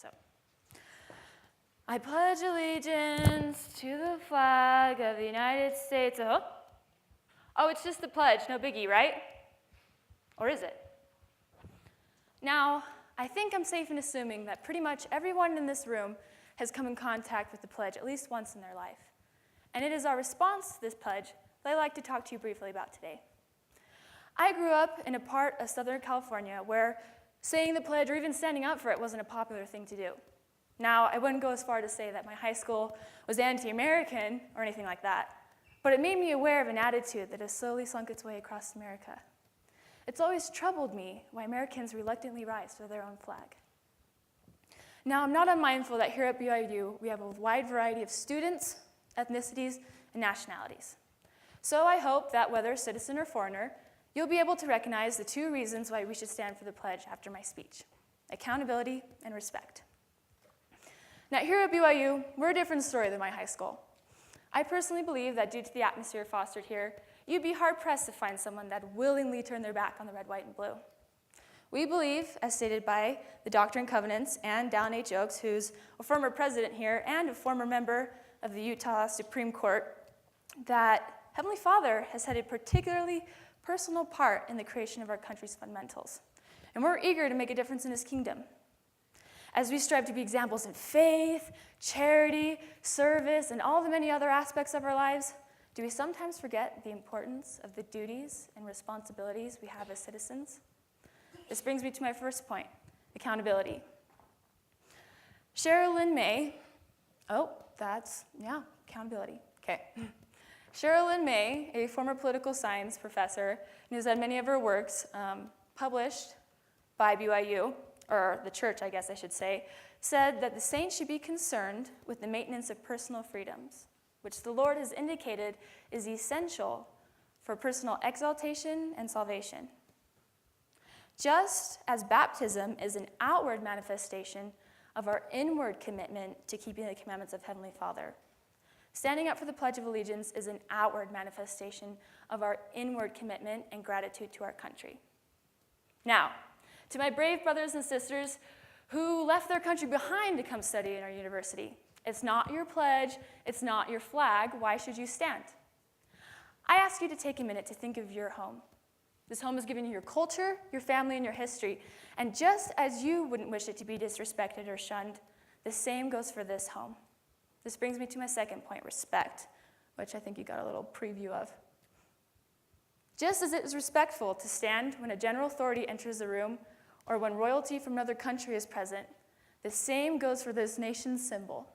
So, I pledge allegiance to the flag of the United States. Oh, it's just the pledge, no biggie, right? Or is it? Now, I think I'm safe in assuming that pretty much everyone in this room has come in contact with the pledge at least once in their life. And it is our response to this pledge that I'd like to talk to you briefly about today. I grew up in a part of Southern California where saying the pledge or even standing up for it wasn't a popular thing to do. Now, I wouldn't go as far to say that my high school was anti-American or anything like that, but it made me aware of an attitude that has slowly slunk its way across America. It's always troubled me why Americans reluctantly rise for their own flag. Now, I'm not unmindful that here at BYU, we have a wide variety of students, ethnicities, and nationalities. So I hope that whether citizen or foreigner, you'll be able to recognize the two reasons why we should stand for the pledge after my speech: accountability and respect. Now, here at BYU, we're a different story than my high school. I personally believe that due to the atmosphere fostered here, you'd be hard-pressed to find someone that willingly turned their back on the red, white, and blue. We believe, as stated by the Doctrine and Covenants and Dallin H. Oaks, who's a former president here and a former member of the Utah Supreme Court, that Heavenly Father has had a particularly personal part in the creation of our country's fundamentals. And we're eager to make a difference in His kingdom. As we strive to be examples in faith, charity, service, and all the many other aspects of our lives, do we sometimes forget the importance of the duties and responsibilities we have as citizens? This brings me to my first point: accountability. Cheryl Lynn May, accountability, okay. Cheryl Lynn May, a former political science professor, and who's had many of her works published by BYU, or the church, I guess I should say, said that the saints should be concerned with the maintenance of personal freedoms, which the Lord has indicated is essential for personal exaltation and salvation. Just as baptism is an outward manifestation of our inward commitment to keeping the commandments of Heavenly Father, standing up for the Pledge of Allegiance is an outward manifestation of our inward commitment and gratitude to our country. Now, to my brave brothers and sisters who left their country behind to come study in our university, it's not your pledge, it's not your flag, why should you stand? I ask you to take a minute to think of your home. This home has given you your culture, your family, and your history, and just as you wouldn't wish it to be disrespected or shunned, the same goes for this home. This brings me to my second point: respect, which I think you got a little preview of. Just as it is respectful to stand when a general authority enters the room or when royalty from another country is present, the same goes for this nation's symbol.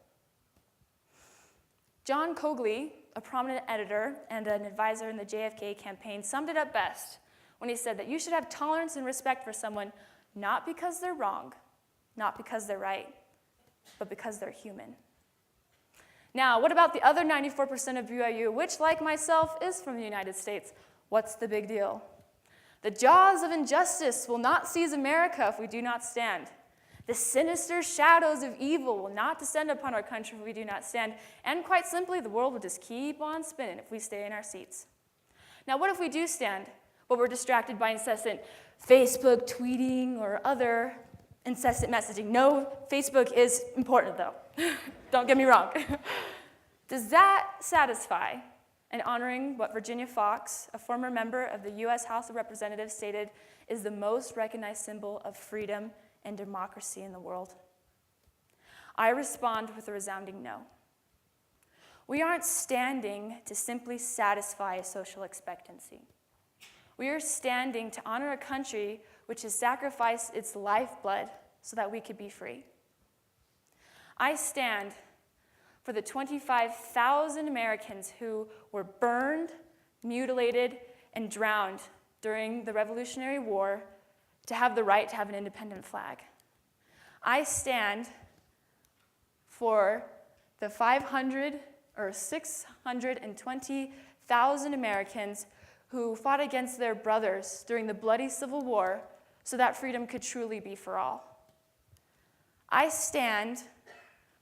John Cogley, a prominent editor and an advisor in the JFK campaign, summed it up best when he said that you should have tolerance and respect for someone not because they're wrong, not because they're right, but because they're human. Now, what about the other 94% of BYU, which, like myself, is from the United States? What's the big deal? The jaws of injustice will not seize America if we do not stand. The sinister shadows of evil will not descend upon our country if we do not stand. And quite simply, the world will just keep on spinning if we stay in our seats. Now, what if we do stand, but we're distracted by incessant Facebook tweeting or other incessant messaging? No, Facebook is important, though. Don't get me wrong. Does that satisfy in honoring what Virginia Fox, a former member of the U.S. House of Representatives, stated is the most recognized symbol of freedom and democracy in the world? I respond with a resounding no. We aren't standing to simply satisfy a social expectancy. We are standing to honor a country which has sacrificed its lifeblood so that we could be free. I stand for the 25,000 Americans who were burned, mutilated, and drowned during the Revolutionary War to have the right to have an independent flag. I stand for the 500 or 620,000 Americans who fought against their brothers during the bloody Civil War so that freedom could truly be for all. I stand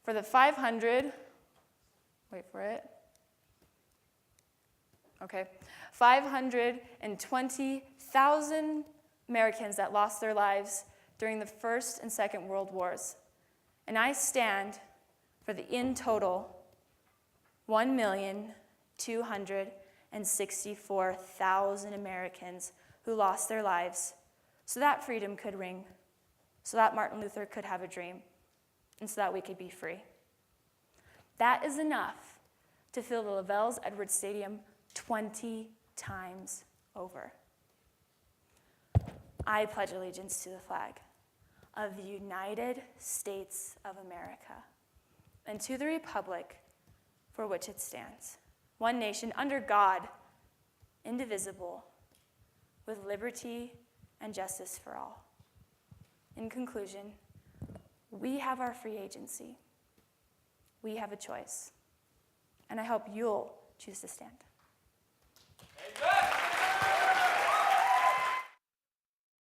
for the 520,000 Americans that lost their lives during the First and Second World Wars. And I stand for the in total 1,264,000 Americans who lost their lives so that freedom could ring, so that Martin Luther could have a dream, and so that we could be free. That is enough to fill the LaVelle's Edwards Stadium 20 times over. I pledge allegiance to the flag of the United States of America and to the republic for which it stands, one nation under God, indivisible, with liberty and justice for all. In conclusion, we have our free agency. We have a choice. And I hope you'll choose to stand.